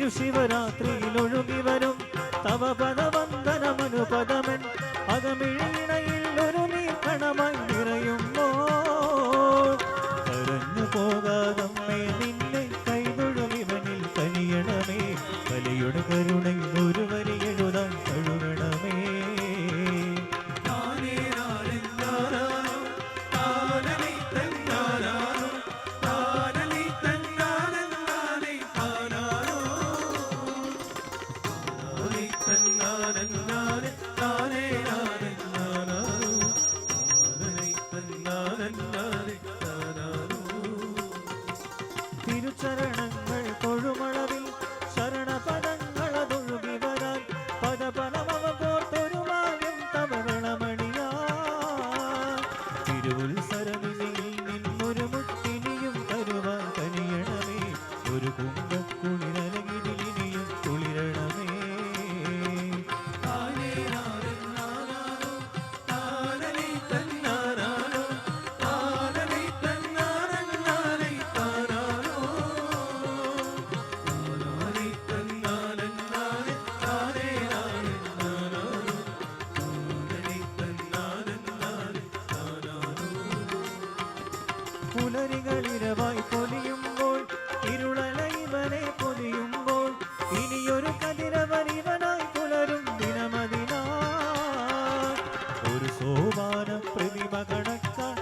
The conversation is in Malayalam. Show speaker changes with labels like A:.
A: തിരുശിവരാത്രിയിൽ ഒഴുകി വരും തവ പദവന്ദനമനുപദമൻ അകമിഴിണയിൽ ഒരു നീക്കണമായി നിറയുമ്പോൾ കരഞ്ഞു പോകാതമ്മേ നിന്നെ കൈതൊഴുമിവനിൽ കനിയണമേ കലിയുടെ കരുണയിൽ ഒരു വരി എഴുതാൻ കഴുകണമേ തിരുചരണങ്ങൾ തൊഴുമളവിൽ ശരണപദങ്ങളതൊഴുകി വരാൻ പദപദമവ കോർത്തൊരു മായം തവകളമണിയാ തിരുവുത്സരനിധിയിൽ നിന്നൊരു മുത്തിനിയും തരുവാൻ കനിയണമേ ഒരു കുംഭക്കുളിരലകിരിനിയും കുളിരണമേ പുലരികളിരവായി പൊലിയുമ്പോൾ ഇരുളല ഇവനെ പൊലിയുമ്പോൾ ഇനിയൊരു കതിരവൻ ഇവനായി പുലരും ദിനമതിനാ ഒരു സോപാന പ്രതിമ കണക്കാൻ